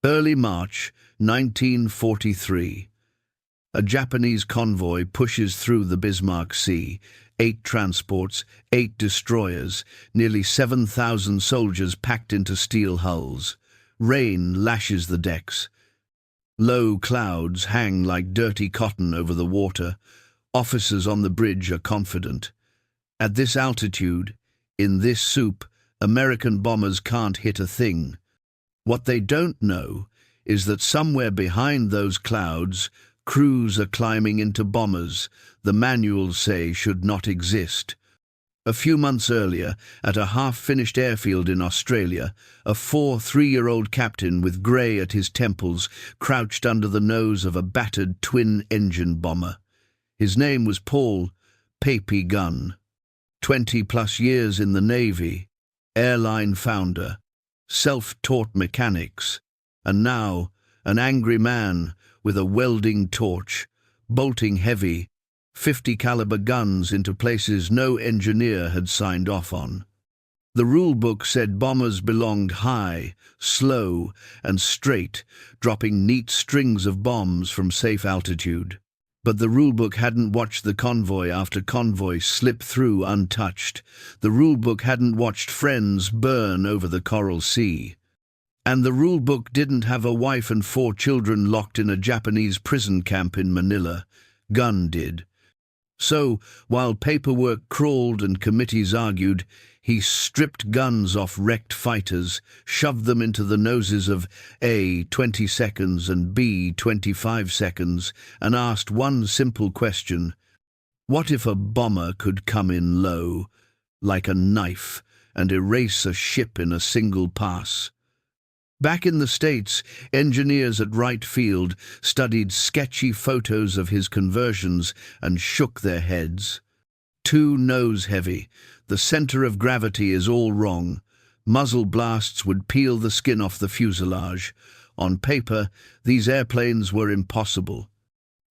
Early March 1943. A Japanese convoy pushes through the Bismarck Sea. 8 transports, 8 destroyers, nearly 7,000 soldiers packed into steel hulls. Rain lashes the decks. Low clouds hang like dirty cotton over the water. Officers on the bridge are confident. At this altitude, in this soup, American bombers can't hit a thing. What they don't know is that somewhere behind those clouds, crews are climbing into bombers the manuals say should not exist. A few months earlier, at a half-finished airfield in Australia, a 3-year-old captain with grey at his temples crouched under the nose of a battered twin-engine bomber. His name was Paul "Pappy" Gunn. 20-plus years in the Navy, airline founder, self-taught mechanics, and now an angry man with a welding torch, bolting heavy, 50-caliber guns into places no engineer had signed off on. The rulebook said bombers belonged high, slow, and straight, dropping neat strings of bombs from safe altitude. But the rulebook hadn't watched the convoy after convoy slip through untouched. The rulebook hadn't watched friends burn over the Coral Sea. And the rulebook didn't have a wife and 4 children locked in a Japanese prison camp in Manila. Gunn did. So, while paperwork crawled and committees argued, he stripped guns off wrecked fighters, shoved them into the noses of A, 20 seconds and B, 25 seconds, and asked one simple question: what if a bomber could come in low, like a knife, and erase a ship in a single pass? Back in the States, engineers at Wright Field studied sketchy photos of his conversions and shook their heads. Too nose-heavy. The center of gravity is all wrong. Muzzle blasts would peel the skin off the fuselage. On paper, these airplanes were impossible.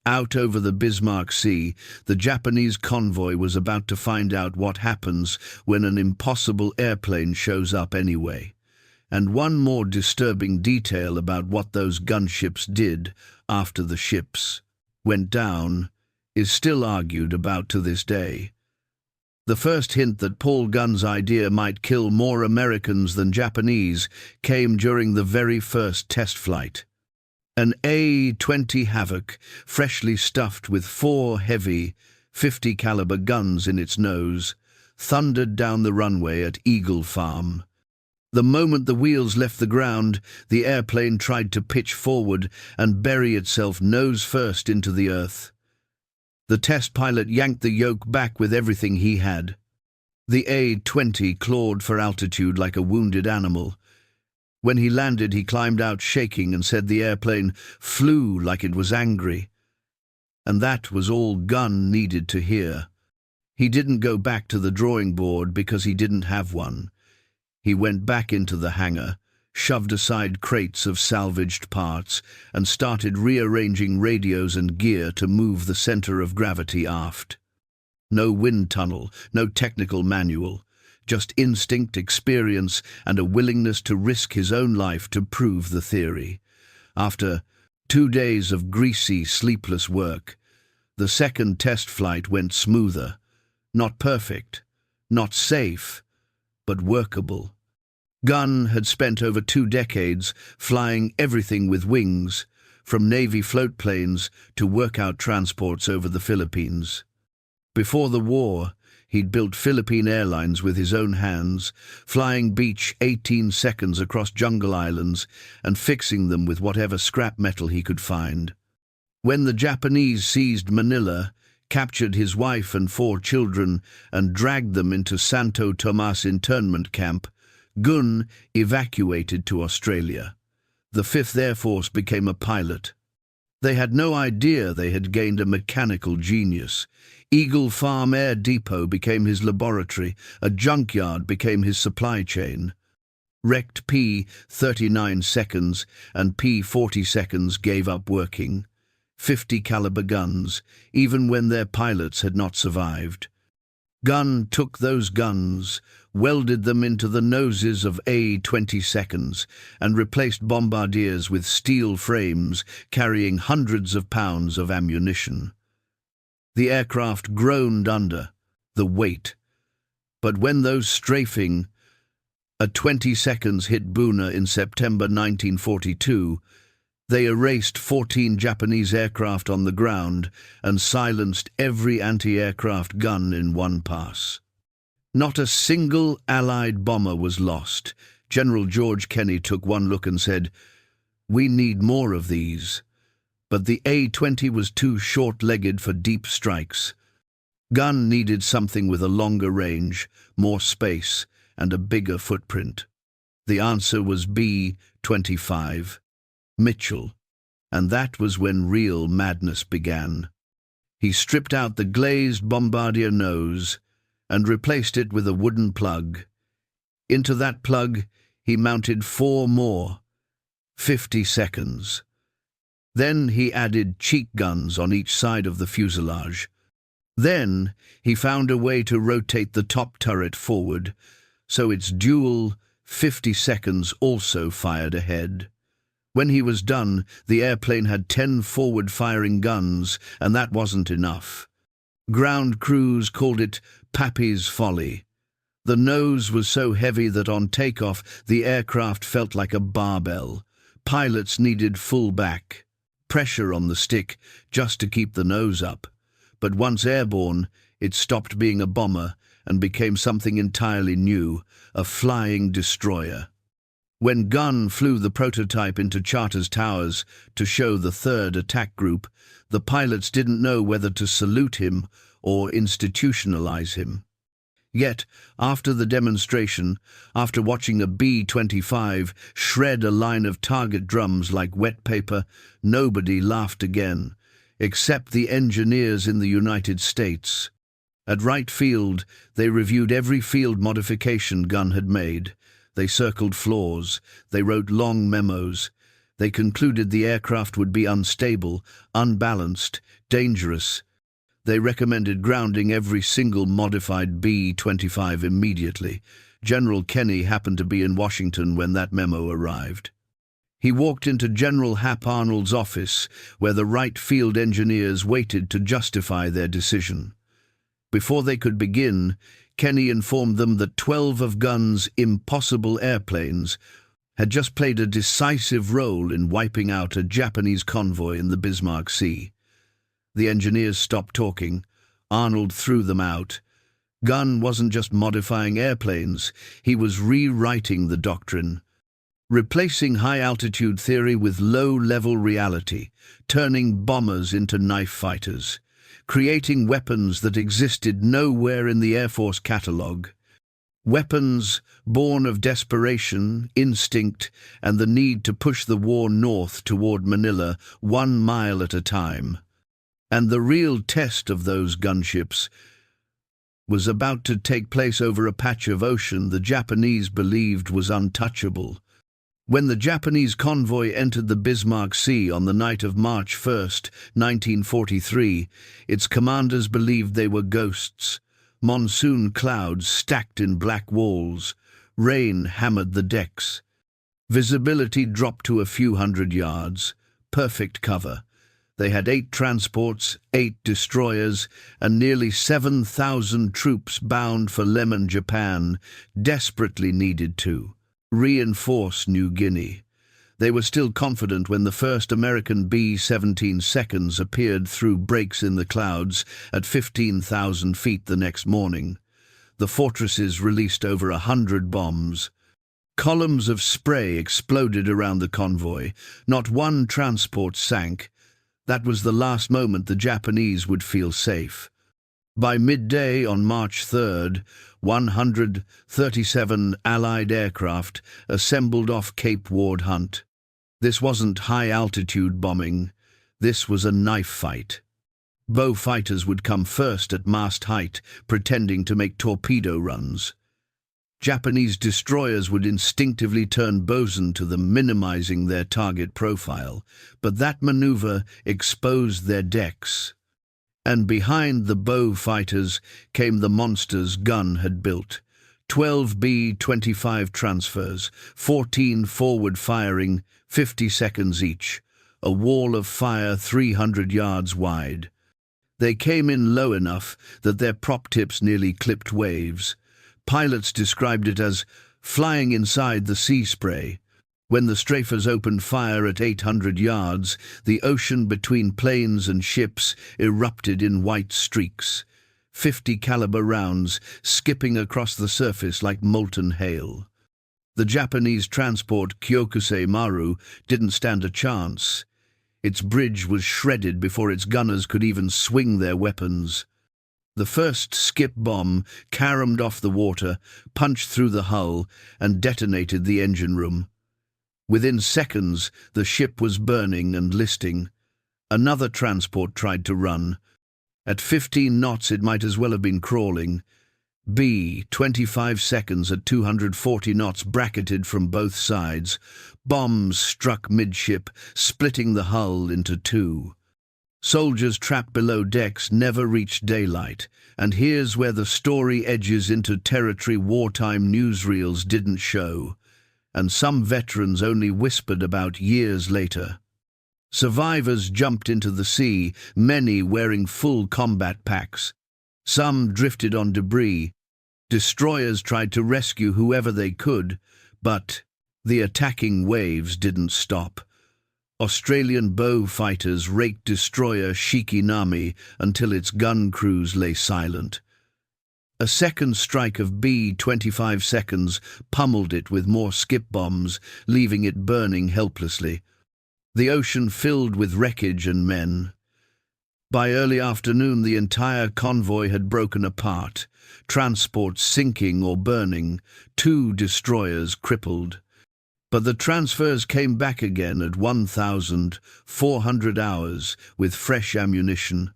Out over the Bismarck Sea, the Japanese convoy was about to find out what happens when an impossible airplane shows up anyway. And one more disturbing detail about what those gunships did after the ships went down is still argued about to this day. The first hint that Paul Gunn's idea might kill more Americans than Japanese came during the very first test flight. An A-20 Havoc, freshly stuffed with 4 heavy 50-caliber guns in its nose, thundered down the runway at Eagle Farm. The moment the wheels left the ground, the airplane tried to pitch forward and bury itself nose first into the earth. The test pilot yanked the yoke back with everything he had. The A-20 clawed for altitude like a wounded animal. When he landed, he climbed out shaking and said the airplane flew like it was angry. And that was all Gunn needed to hear. He didn't go back to the drawing board because he didn't have one. He went back into the hangar, shoved aside crates of salvaged parts, and started rearranging radios and gear to move the center of gravity aft. No wind tunnel, no technical manual, just instinct, experience, and a willingness to risk his own life to prove the theory. After 2 days of greasy, sleepless work, the second test flight went smoother. Not perfect, not safe, but workable. Gunn had spent over 2 decades flying everything with wings, from Navy float planes to workout transports over the Philippines. Before the war, he'd built Philippine Airlines with his own hands, flying Beech 18 seconds across jungle islands and fixing them with whatever scrap metal he could find. When the Japanese seized Manila, captured his wife and 4 children, and dragged them into Santo Tomas internment camp, Gunn evacuated to Australia. The 5th Air Force became a pilot. They had no idea they had gained a mechanical genius. Eagle Farm Air Depot became his laboratory, a junkyard became his supply chain. Wrecked P-39 seconds and P-40 seconds gave up working. 50-caliber guns, even when their pilots had not survived. Gunn took those guns, welded them into the noses of A-22s, and replaced bombardiers with steel frames carrying hundreds of pounds of ammunition. The aircraft groaned under the weight, but when those strafing A-22s hit Buna in September 1942, they erased 14 Japanese aircraft on the ground and silenced every anti-aircraft gun in one pass. Not a single Allied bomber was lost. General George Kenney took one look and said, "We need more of these." But the A-20 was too short-legged for deep strikes. Gunn needed something with a longer range, more space, and a bigger footprint. The answer was B-25. Mitchell, and that was when real madness began. He stripped out the glazed bombardier nose and replaced it with a wooden plug. Into that plug he mounted 4 more, 50-seconds. Then he added cheek guns on each side of the fuselage. Then he found a way to rotate the top turret forward, so its dual 50-seconds also fired ahead. When he was done, the airplane had 10 forward-firing guns, and that wasn't enough. Ground crews called it Pappy's folly. The nose was so heavy that on takeoff the aircraft felt like a barbell. Pilots needed full back, pressure on the stick just to keep the nose up. But once airborne, it stopped being a bomber and became something entirely new, a flying destroyer. When Gunn flew the prototype into Charters Towers to show the 3rd Attack Group, the pilots didn't know whether to salute him or institutionalize him. Yet, after the demonstration, after watching a B-25 shred a line of target drums like wet paper, nobody laughed again, except the engineers in the United States. At Wright Field, they reviewed every field modification Gunn had made. They circled flaws. They wrote long memos. They concluded the aircraft would be unstable, unbalanced, dangerous. They recommended grounding every single modified B-25 immediately. General Kenney happened to be in Washington when that memo arrived. He walked into General Hap Arnold's office, where the Wright Field engineers waited to justify their decision. Before they could begin, Kenney informed them that 12 of Gunn's impossible airplanes had just played a decisive role in wiping out a Japanese convoy in the Bismarck Sea. The engineers stopped talking. Arnold threw them out. Gunn wasn't just modifying airplanes, he was rewriting the doctrine, replacing high-altitude theory with low-level reality, turning bombers into knife fighters, creating weapons that existed nowhere in the Air Force catalogue. Weapons born of desperation, instinct, and the need to push the war north toward Manila 1 mile at a time. And the real test of those gunships was about to take place over a patch of ocean the Japanese believed was untouchable. When the Japanese convoy entered the Bismarck Sea on the night of March 1, 1943, its commanders believed they were ghosts. Monsoon clouds stacked in black walls. Rain hammered the decks. Visibility dropped to a few hundred yards. Perfect cover. They had 8 transports, 8 destroyers, and nearly 7,000 troops bound for Lemon, Japan, desperately needed to reinforce New Guinea. They were still confident when the first American B-17 seconds appeared through breaks in the clouds at 15,000 feet the next morning. The fortresses released over 100 bombs. Columns of spray exploded around the convoy. Not one transport sank. That was the last moment the Japanese would feel safe. By midday on March 3rd, 137 Allied aircraft assembled off Cape Ward Hunt. This wasn't high-altitude bombing. This was a knife fight. Bow fighters would come first at mast height, pretending to make torpedo runs. Japanese destroyers would instinctively turn bosun to them, minimizing their target profile, but that maneuver exposed their decks. And behind the bow fighters came the monsters Gunn had built. 12 B-25 transfers, 14 forward firing, 50 seconds each. A wall of fire 300 yards wide. They came in low enough that their prop tips nearly clipped waves. Pilots described it as flying inside the sea spray. When the strafers opened fire at 800 yards, the ocean between planes and ships erupted in white streaks. 50 caliber rounds skipping across the surface like molten hail. The Japanese transport Kyokusei Maru didn't stand a chance. Its bridge was shredded before its gunners could even swing their weapons. The first skip bomb caromed off the water, punched through the hull, and detonated the engine room. Within seconds, the ship was burning and listing. Another transport tried to run. At 15 knots, it might as well have been crawling. B-25 seconds at 240 knots bracketed from both sides. Bombs struck midship, splitting the hull into two. Soldiers trapped below decks never reached daylight, and here's where the story edges into territory wartime newsreels didn't show, and some veterans only whispered about years later. Survivors jumped into the sea, many wearing full combat packs. Some drifted on debris. Destroyers tried to rescue whoever they could, but the attacking waves didn't stop. Australian bow fighters raked destroyer Shikinami until its gun crews lay silent. A second strike of B-25 seconds pummeled it with more skip bombs, leaving it burning helplessly. The ocean filled with wreckage and men. By early afternoon, the entire convoy had broken apart, transports sinking or burning, 2 destroyers crippled. But the transfers came back again at 1,400 hours with fresh ammunition.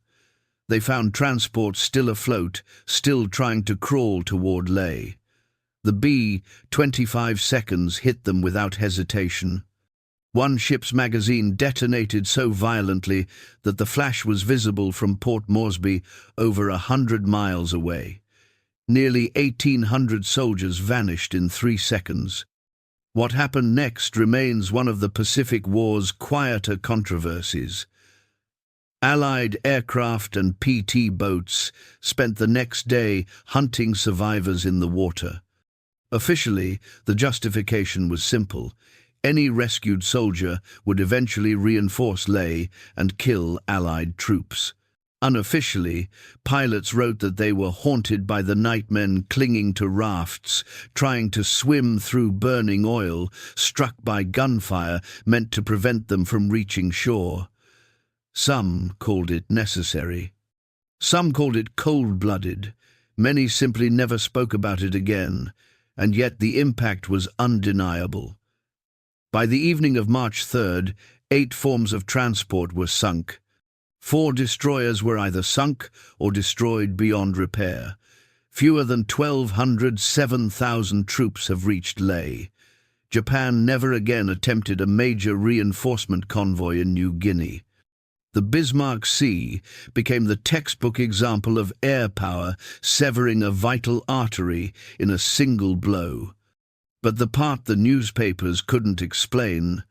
They found transports still afloat, still trying to crawl toward Leh. The B-25 seconds hit them without hesitation. One ship's magazine detonated so violently that the flash was visible from Port Moresby over 100 miles away. Nearly 1,800 soldiers vanished in 3 seconds. What happened next remains one of the Pacific War's quieter controversies. Allied aircraft and PT boats spent the next day hunting survivors in the water. Officially, the justification was simple. Any rescued soldier would eventually reinforce Leh and kill Allied troops. Unofficially, pilots wrote that they were haunted by the nightmen clinging to rafts, trying to swim through burning oil, struck by gunfire meant to prevent them from reaching shore. Some called it necessary. Some called it cold-blooded. Many simply never spoke about it again, and yet the impact was undeniable. By the evening of March 3rd, 8 forms of transport were sunk. 4 destroyers were either sunk or destroyed beyond repair. Fewer than 1,200, 7,000 troops have reached Leh. Japan never again attempted a major reinforcement convoy in New Guinea. The Bismarck Sea became the textbook example of air power severing a vital artery in a single blow. But the part the newspapers couldn't explain,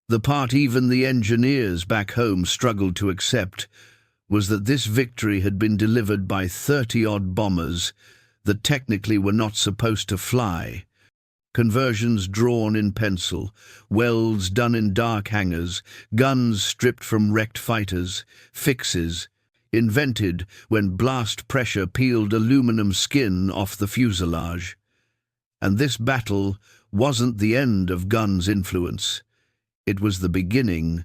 the part even the engineers back home struggled to accept, was that this victory had been delivered by 30-odd bombers that technically were not supposed to fly. Conversions drawn in pencil, welds done in dark hangars, guns stripped from wrecked fighters, fixes invented when blast pressure peeled aluminum skin off the fuselage. And this battle wasn't the end of Gunn's influence. It was the beginning.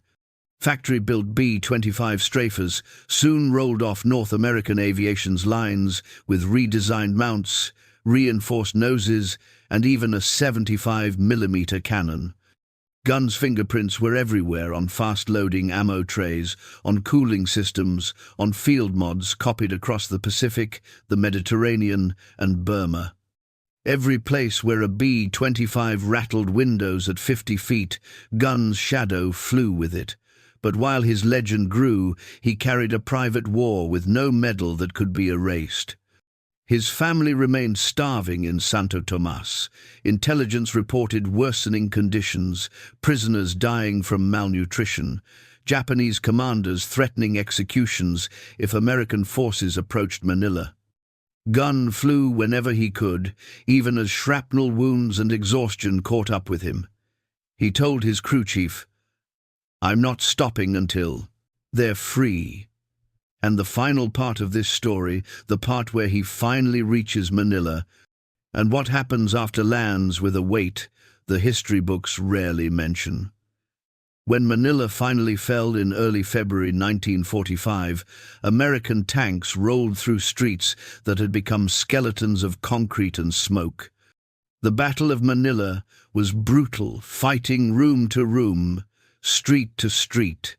Factory-built B-25 strafers soon rolled off North American aviation's lines with redesigned mounts, reinforced noses, and even a 75mm cannon. Gunn's fingerprints were everywhere, on fast-loading ammo trays, on cooling systems, on field mods copied across the Pacific, the Mediterranean, and Burma. Every place where a B-25 rattled windows at 50 feet, Gunn's shadow flew with it. But while his legend grew, he carried a private war with no medal that could be erased. His family remained starving in Santo Tomas. Intelligence reported worsening conditions, prisoners dying from malnutrition, Japanese commanders threatening executions if American forces approached Manila. Gunn flew whenever he could, even as shrapnel wounds and exhaustion caught up with him. He told his crew chief, "I'm not stopping until they're free." And the final part of this story, the part where he finally reaches Manila, and what happens after lands with a weight the history books rarely mention. When Manila finally fell in early February 1945, American tanks rolled through streets that had become skeletons of concrete and smoke. The Battle of Manila was brutal, fighting room to room, street to street,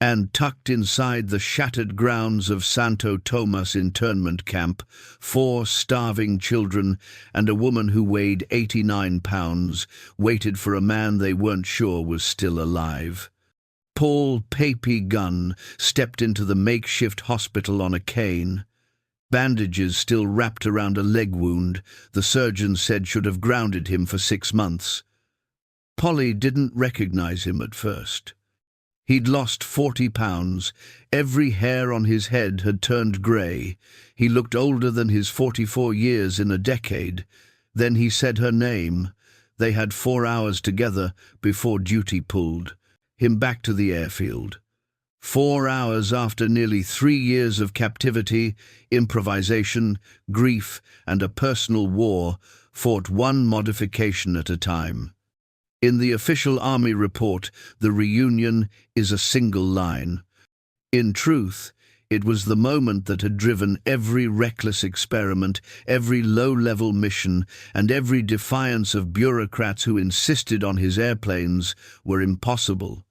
and tucked inside the shattered grounds of Santo Tomas internment camp, 4 starving children and a woman who weighed 89 pounds waited for a man they weren't sure was still alive. Pappy Gunn stepped into the makeshift hospital on a cane. Bandages still wrapped around a leg wound the surgeons said should have grounded him for 6 months. Polly didn't recognize him at first. He'd lost 40 pounds. Every hair on his head had turned grey. He looked older than his 44 years in a decade. Then he said her name. They had 4 hours together before duty pulled him back to the airfield. 4 hours after nearly 3 years of captivity, improvisation, grief, and a personal war, fought one modification at a time. In the official army report, the reunion is a single line. In truth, it was the moment that had driven every reckless experiment, every low-level mission, and every defiance of bureaucrats who insisted on his airplanes were impossible.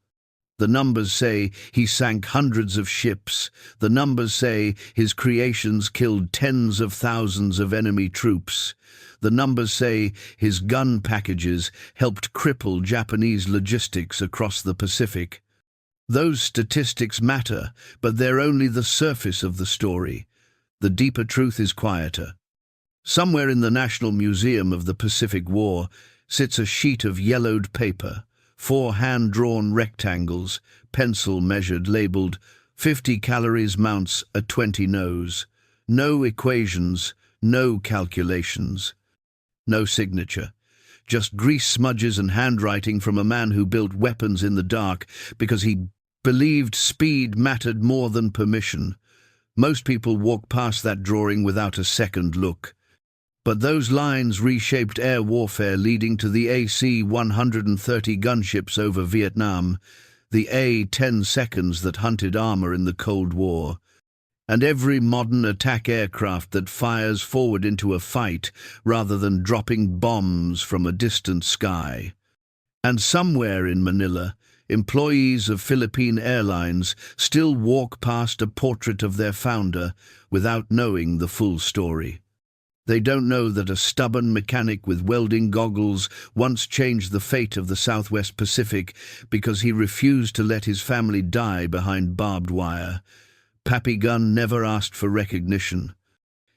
The numbers say he sank hundreds of ships. The numbers say his creations killed tens of thousands of enemy troops. The numbers say his gun packages helped cripple Japanese logistics across the Pacific. Those statistics matter, but they're only the surface of the story. The deeper truth is quieter. Somewhere in the National Museum of the Pacific War sits a sheet of yellowed paper, 4 hand-drawn rectangles, pencil-measured, labeled 50 calories mounts a 20 nose. No equations, no calculations. No signature, just grease smudges and handwriting from a man who built weapons in the dark because he believed speed mattered more than permission. Most people walk past that drawing without a second look. But those lines reshaped air warfare, leading to the AC-130 gunships over Vietnam, the A-10 seconds that hunted armor in the Cold War, and every modern attack aircraft that fires forward into a fight rather than dropping bombs from a distant sky. And somewhere in Manila, employees of Philippine Airlines still walk past a portrait of their founder without knowing the full story. They don't know that a stubborn mechanic with welding goggles once changed the fate of the Southwest Pacific because he refused to let his family die behind barbed wire. Pappy Gunn never asked for recognition.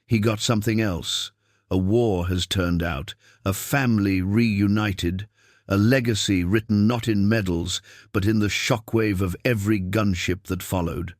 He got something else. A war has turned out, a family reunited, a legacy written not in medals, but in the shockwave of every gunship that followed.